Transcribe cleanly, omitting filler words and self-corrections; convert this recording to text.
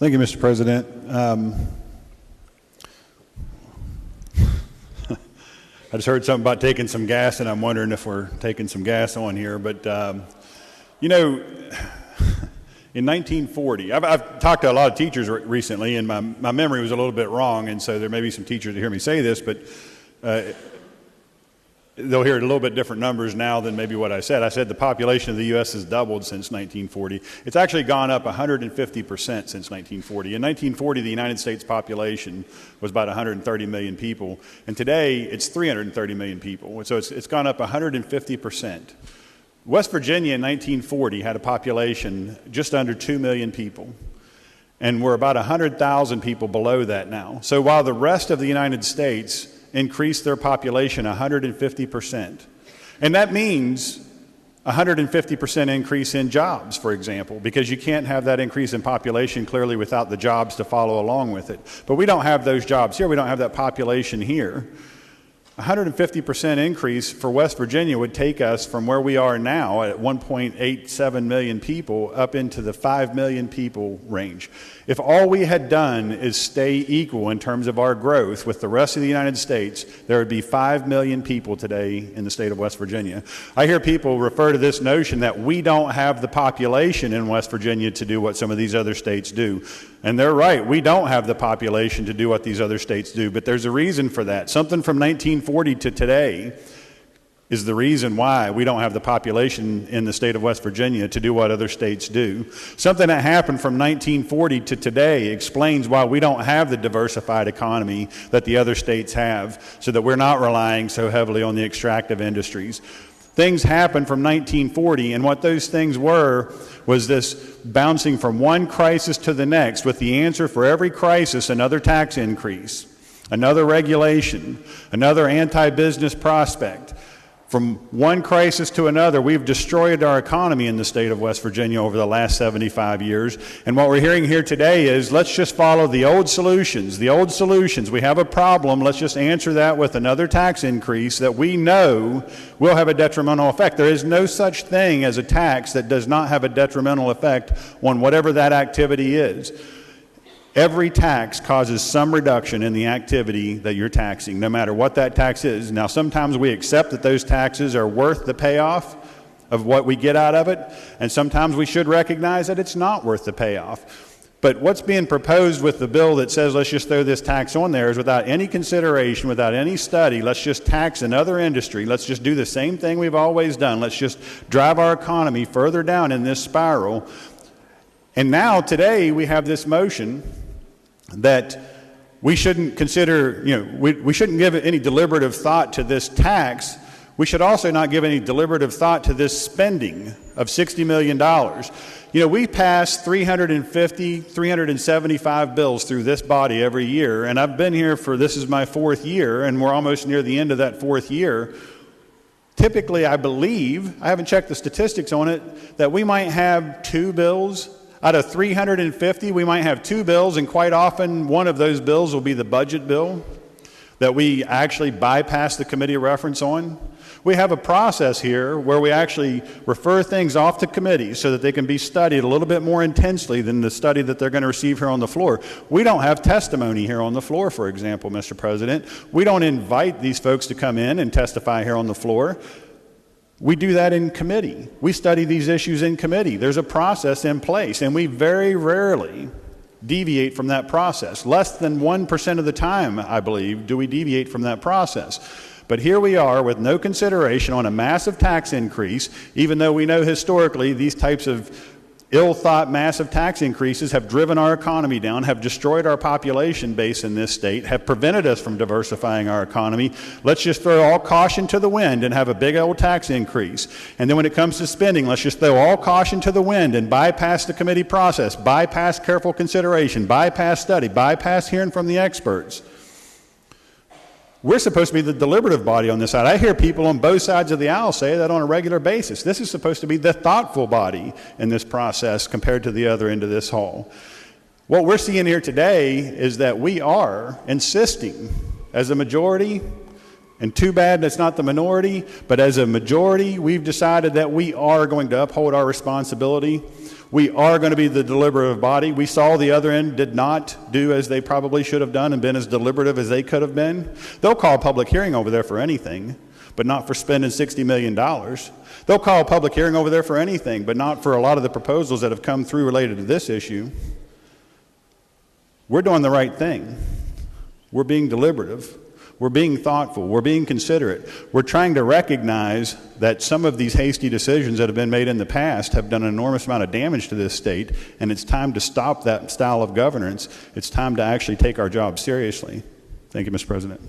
Thank you, Mr. President. I just heard something about taking some gas, and I'm wondering if we're taking some gas on here. But, you know, in 1940, I've talked to a lot of teachers recently, and my memory was a little bit wrong, and so there may be some teachers that hear me say this, but they'll hear a little bit different numbers now than maybe what I said. I said the population of the U.S. has doubled since 1940. It's actually gone up 150% since 1940. In 1940, the United States population was about 130 million people, and today it's 330 million people. So it's gone up 150%. West Virginia in 1940 had a population just under 2 million people, and we're about 100,000 people below that now. So while the rest of the United States increased their population 150%. And that means 150% increase in jobs, for example, because you can't have that increase in population clearly without the jobs to follow along with it. But we don't have those jobs here. We don't have that population here. 150% increase for West Virginia would take us from where we are now at 1.87 million people up into the 5 million people range. If all we had done is stay equal in terms of our growth with the rest of the United States, there would be 5 million people today in the state of West Virginia. I hear people refer to this notion that we don't have the population in West Virginia to do what some of these other states do. And they're right, we don't have the population to do what these other states do, but there's a reason for that. Something from 1940 to today is the reason why we don't have the population in the state of West Virginia to do what other states do. Something that happened from 1940 to today explains why we don't have the diversified economy that the other states have, so that we're not relying so heavily on the extractive industries. Things happened from 1940, and what those things were was this bouncing from one crisis to the next, with the answer for every crisis another tax increase, another regulation, another anti-business prospect. From one crisis to another, we've destroyed our economy in the state of West Virginia over the last 75 years. And what we're hearing here today is, let's just follow the old solutions. The old solutions. We have a problem. Let's just answer that with another tax increase that we know will have a detrimental effect. There is no such thing as a tax that does not have a detrimental effect on whatever that activity is. Every tax causes some reduction in the activity that you're taxing, no matter what that tax is. Now, sometimes we accept that those taxes are worth the payoff of what we get out of it, and sometimes we should recognize that it's not worth the payoff. But what's being proposed with the bill that says let's just throw this tax on there is without any consideration, without any study. Let's just tax another industry. Let's just do the same thing we've always done. Let's just drive our economy further down in this spiral. And now, today, we have this motion that we shouldn't consider, we shouldn't give any deliberative thought to this tax. We should also not give any deliberative thought to this spending of $60 million. We pass 350, 375 bills through this body every year, and I've been here this is my 4th year, and we're almost near the end of that 4th year. Typically, I believe, I haven't checked the statistics on it, that we might have 2 bills. Out of 350, we might have 2 bills, and quite often one of those bills will be the budget bill that we actually bypass the committee reference on. We have a process here where we actually refer things off to committees so that they can be studied a little bit more intensely than the study that they're going to receive here on the floor. We don't have testimony here on the floor, for example, Mr. President. We don't invite these folks to come in and testify here on the floor. We do that in committee. We study these issues in committee. There's a process in place, and we very rarely deviate from that process. Less than 1% of the time, I believe, do we deviate from that process. But here we are with no consideration on a massive tax increase, even though we know historically these types of ill-thought massive tax increases have driven our economy down, have destroyed our population base in this state, have prevented us from diversifying our economy. Let's just throw all caution to the wind and have a big old tax increase. And then when it comes to spending, let's just throw all caution to the wind and bypass the committee process, bypass careful consideration, bypass study, bypass hearing from the experts. We're supposed to be the deliberative body on this side. I hear people on both sides of the aisle say that on a regular basis. This is supposed to be the thoughtful body in this process compared to the other end of this hall. What we're seeing here today is that we are insisting as a majority, and too bad that's not the minority, but as a majority, we've decided that we are going to uphold our responsibility. We are going to be the deliberative body. We saw the other end did not do as they probably should have done and been as deliberative as they could have been. They'll call a public hearing over there for anything, but not for spending $60 million. They'll call a public hearing over there for anything, but not for a lot of the proposals that have come through related to this issue. We're doing the right thing. We're being deliberative. We're being thoughtful. We're being considerate. We're trying to recognize that some of these hasty decisions that have been made in the past have done an enormous amount of damage to this state, and it's time to stop that style of governance. It's time to actually take our job seriously. Thank you, Mr. President.